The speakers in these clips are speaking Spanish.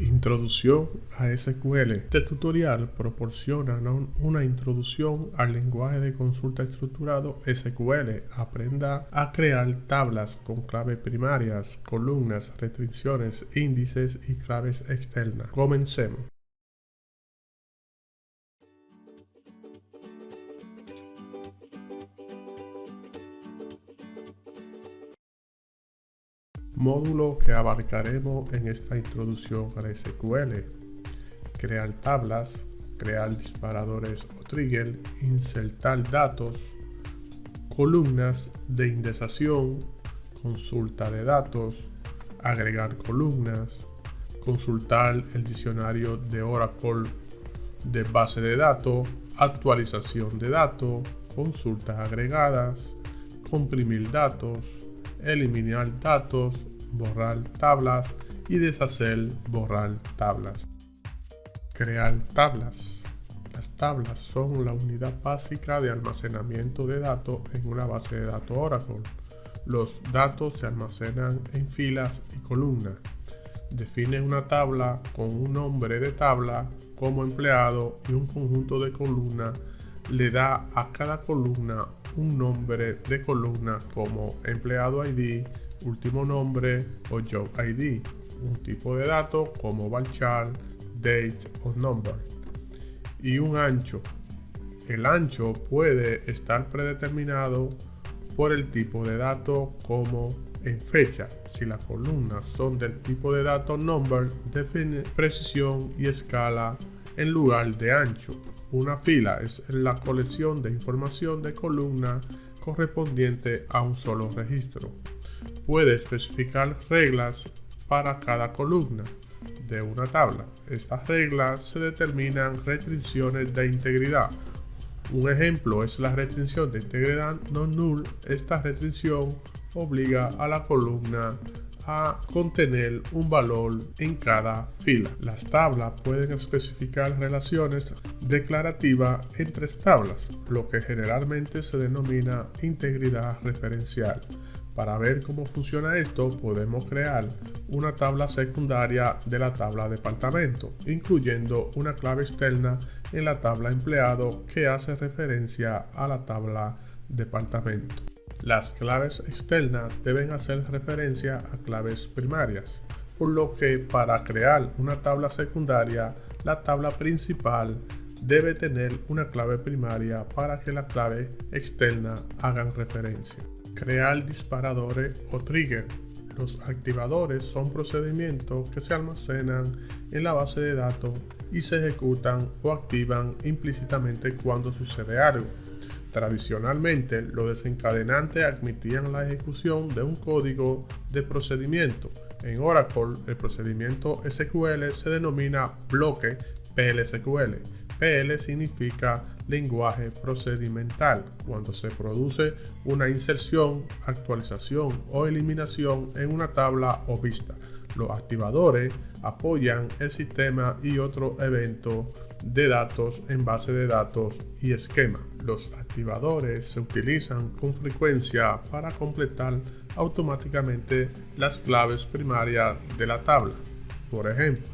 Introducción a SQL. Este tutorial proporciona una introducción al lenguaje de consulta estructurado SQL. Aprenda a crear tablas con claves primarias, columnas, restricciones, índices y claves externas. Comencemos. Módulo que abarcaremos en esta introducción a SQL: crear tablas, crear disparadores o trigger, insertar datos, columnas de indexación, consulta de datos, agregar columnas, consultar el diccionario de Oracle de base de datos, actualización de datos, consultas agregadas, comprimir datos, eliminar datos, borrar tablas y deshacer, borrar tablas. Crear tablas. Las tablas son la unidad básica de almacenamiento de datos en una base de datos Oracle. Los datos se almacenan en filas y columnas. Define una tabla con un nombre de tabla como empleado y un conjunto de columnas. Le da a cada columna un nombre de columna como empleado ID, último nombre o job ID, un tipo de datos como varchar, date o number, y un ancho. El ancho puede estar predeterminado por el tipo de datos como en fecha. Si las columnas son del tipo de datos number, define precisión y escala en lugar de ancho. Una fila es la colección de información de columna correspondiente a un solo registro. Puede especificar reglas para cada columna de una tabla. Estas reglas se determinan restricciones de integridad. Un ejemplo es la restricción de integridad no null. Esta restricción obliga a la columna a contener un valor en cada fila. Las tablas pueden especificar relaciones declarativas entre tablas, lo que generalmente se denomina integridad referencial. Para ver cómo funciona esto, podemos crear una tabla secundaria de la tabla departamento, incluyendo una clave externa en la tabla empleado que hace referencia a la tabla departamento. Las claves externas deben hacer referencia a claves primarias, por lo que para crear una tabla secundaria, la tabla principal debe tener una clave primaria para que las claves externas hagan referencia. Crear disparadores o trigger. Los activadores son procedimientos que se almacenan en la base de datos y se ejecutan o activan implícitamente cuando sucede algo. Tradicionalmente, los desencadenantes admitían la ejecución de un código de procedimiento. En Oracle, el procedimiento SQL se denomina bloque PL/SQL. PL significa lenguaje procedimental, cuando se produce una inserción, actualización o eliminación en una tabla o vista. Los activadores apoyan el sistema y otros eventos de datos en base de datos y esquema. Los activadores se utilizan con frecuencia para completar automáticamente las claves primarias de la tabla. Por ejemplo,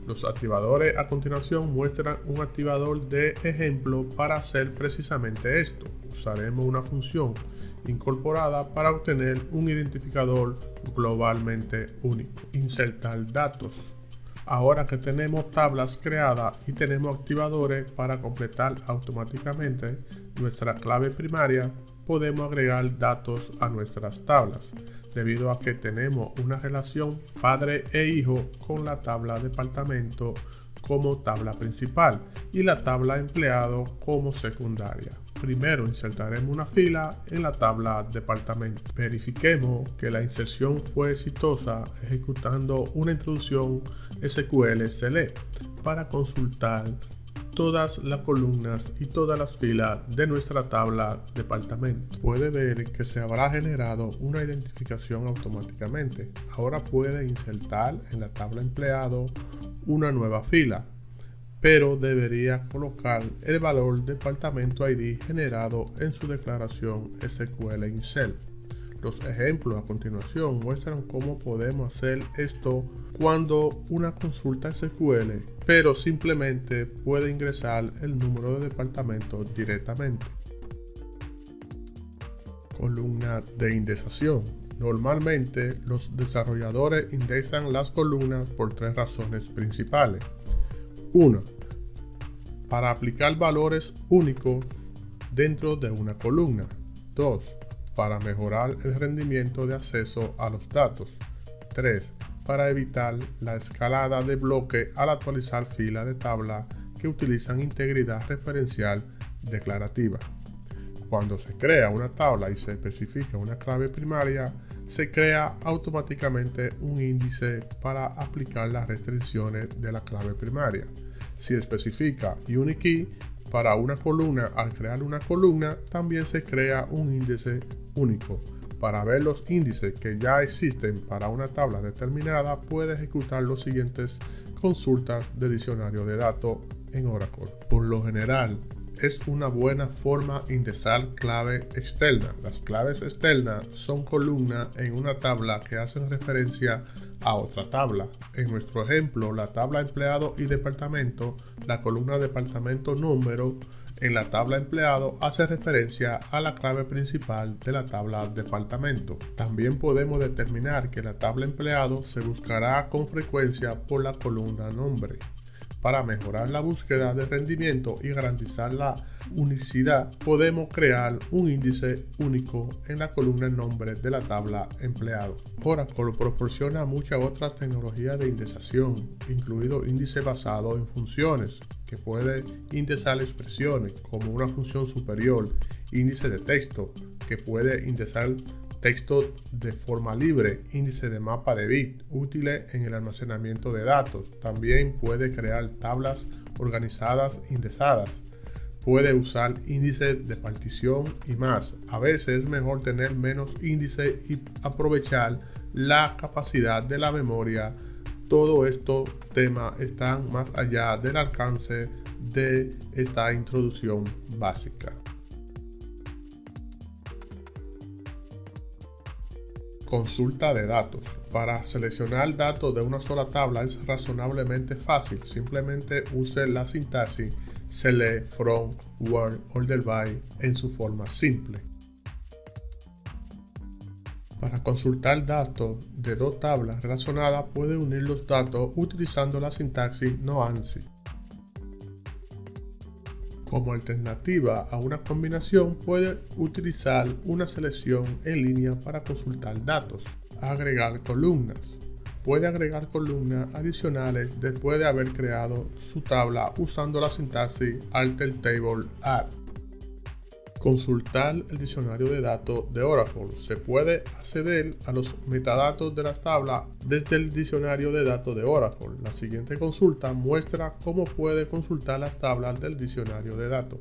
los activadores a continuación muestran un activador de ejemplo para hacer precisamente esto. Usaremos una función incorporada para obtener un identificador globalmente único. Insertar datos. Ahora que tenemos tablas creadas y tenemos activadores para completar automáticamente nuestra clave primaria, podemos agregar datos a nuestras tablas, debido a que tenemos una relación padre e hijo con la tabla departamento como tabla principal y la tabla empleado como secundaria. Primero insertaremos una fila en la tabla departamento. Verifiquemos que la inserción fue exitosa ejecutando una introducción SQL select para consultar todas las columnas y todas las filas de nuestra tabla departamento. Puede ver que se habrá generado una identificación automáticamente. Ahora puede insertar en la tabla empleado una nueva fila, pero debería colocar el valor departamento ID generado en su declaración SQL insert. Los ejemplos a continuación muestran cómo podemos hacer esto cuando una consulta SQL, pero simplemente puede ingresar el número de departamento directamente. Columna de indexación. Normalmente los desarrolladores indexan las columnas por tres razones principales. 1. Para aplicar valores únicos dentro de una columna. 2. Para mejorar el rendimiento de acceso a los datos. 3. Para evitar la escalada de bloque al actualizar filas de tabla que utilizan integridad referencial declarativa. Cuando se crea una tabla y se especifica una clave primaria, se crea automáticamente un índice para aplicar las restricciones de la clave primaria. Si especifica UniKey para una columna, al crear una columna, también se crea un índice único. Para ver los índices que ya existen para una tabla determinada, puede ejecutar las siguientes consultas de diccionario de datos en Oracle. Por lo general, es una buena forma indexar clave externa. Las claves externas son columnas en una tabla que hacen referencia a otra tabla. En nuestro ejemplo, la tabla empleado y departamento, la columna departamento número en la tabla empleado hace referencia a la clave principal de la tabla departamento. También podemos determinar que la tabla empleado se buscará con frecuencia por la columna nombre. Para mejorar la búsqueda de rendimiento y garantizar la unicidad, podemos crear un índice único en la columna nombre de la tabla empleado. Oracle proporciona muchas otras tecnologías de indexación, incluido índice basado en funciones, que puede indexar expresiones como una función superior, índice de texto, que puede indexar texto de forma libre, índice de mapa de bit, útiles en el almacenamiento de datos. También puede crear tablas organizadas indexadas. Puede usar índices de partición y más. A veces es mejor tener menos índices y aprovechar la capacidad de la memoria. Todo estos temas están más allá del alcance de esta introducción básica. Consulta de datos. Para seleccionar datos de una sola tabla es razonablemente fácil. Simplemente use la sintaxis select from, where, order by en su forma simple. Para consultar datos de dos tablas relacionadas, puede unir los datos utilizando la sintaxis noANSI. Como alternativa a una combinación, puede utilizar una selección en línea para consultar datos. Agregar columnas. Puede agregar columnas adicionales después de haber creado su tabla usando la sintaxis alter table add. Consultar el diccionario de datos de Oracle. Se puede acceder a los metadatos de las tablas desde el diccionario de datos de Oracle. La siguiente consulta muestra cómo puede consultar las tablas del diccionario de datos.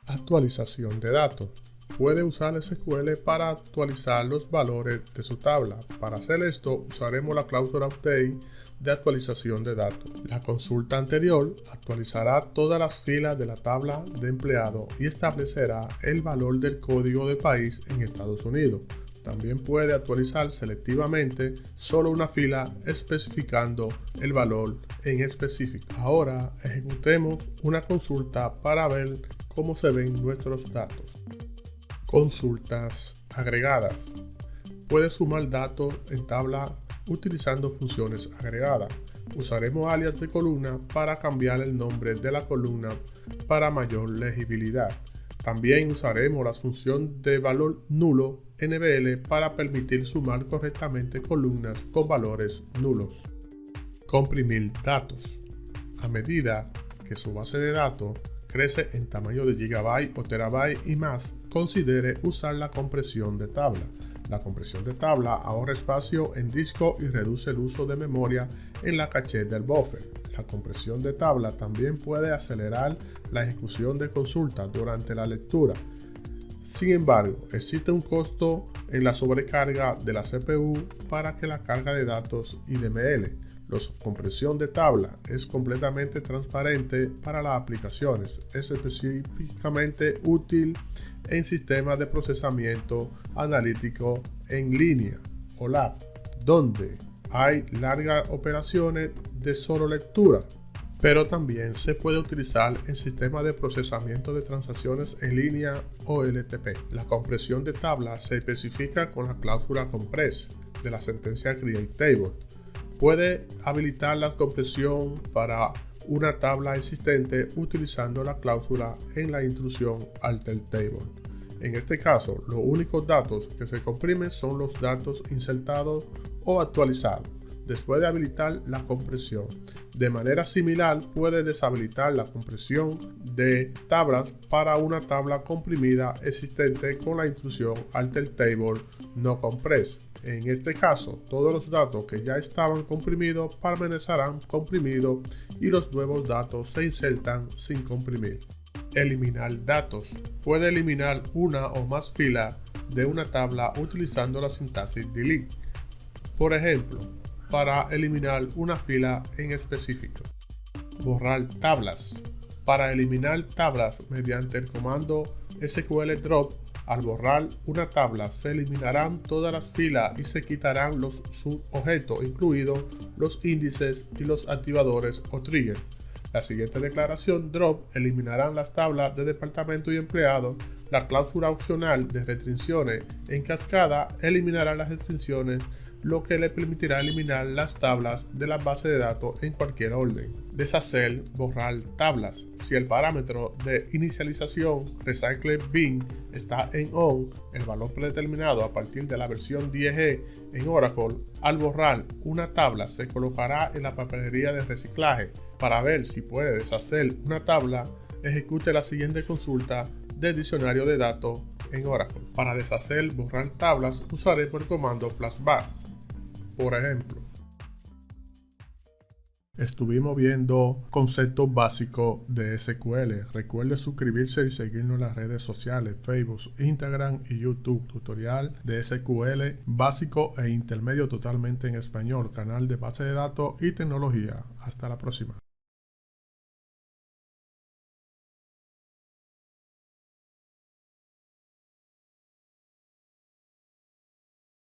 Actualización de datos. Puede usar SQL para actualizar los valores de su tabla. Para hacer esto, usaremos la cláusula update de actualización de datos. La consulta anterior actualizará todas las filas de la tabla de empleado y establecerá el valor del código de país en Estados Unidos. También puede actualizar selectivamente solo una fila especificando el valor en específico. Ahora ejecutemos una consulta para ver cómo se ven nuestros datos. Consultas agregadas. Puede sumar datos en tabla utilizando funciones agregadas. Usaremos alias de columna para cambiar el nombre de la columna para mayor legibilidad. También usaremos la función de valor nulo NBL para permitir sumar correctamente columnas con valores nulos. Comprimir datos. A medida que su base de datos crece en tamaño de gigabyte o terabyte y más, considere usar la compresión de tabla. La compresión de tabla ahorra espacio en disco y reduce el uso de memoria en la caché del buffer. La compresión de tabla también puede acelerar la ejecución de consultas durante la lectura. Sin embargo, existe un costo en la sobrecarga de la CPU para que la carga de datos IDML. La compresión de tabla es completamente transparente para las aplicaciones. Es específicamente útil en sistemas de procesamiento analítico en línea o LAB, donde hay largas operaciones de solo lectura, pero también se puede utilizar en sistemas de procesamiento de transacciones en línea o LTP. La compresión de tabla se especifica con la cláusula compress de la sentencia Create Table. Puede habilitar la compresión para una tabla existente utilizando la cláusula en la instrucción Alter Table. En este caso, los únicos datos que se comprimen son los datos insertados o actualizados. Después de habilitar la compresión, de manera similar puede deshabilitar la compresión de tablas para una tabla comprimida existente con la instrucción Alter Table no compress. En este caso, todos los datos que ya estaban comprimidos permanecerán comprimidos y los nuevos datos se insertan sin comprimir. Eliminar datos. Puede eliminar una o más filas de una tabla utilizando la sintaxis delete. Por ejemplo, para eliminar una fila en específico. Borrar tablas. Para eliminar tablas mediante el comando SQL drop, al borrar una tabla se eliminarán todas las filas y se quitarán los subobjetos, incluidos los índices y los activadores o triggers. La siguiente declaración drop eliminarán las tablas de departamento y empleado. La cláusula opcional de restricciones en cascada eliminará las restricciones, lo que le permitirá eliminar las tablas de la base de datos en cualquier orden. Deshacer, borrar tablas. Si el parámetro de inicialización recycle bin está en on, el valor predeterminado a partir de la versión 10G en Oracle, al borrar una tabla se colocará en la papelería de reciclaje. Para ver si puede deshacer una tabla, ejecute la siguiente consulta del diccionario de datos en Oracle. Para deshacer, borrar tablas, usaremos el comando flashback. Por ejemplo, estuvimos viendo conceptos básicos de SQL. Recuerde suscribirse y seguirnos en las redes sociales, Facebook, Instagram y YouTube. Tutorial de SQL básico e intermedio totalmente en español. Canal de base de datos y tecnología. Hasta la próxima.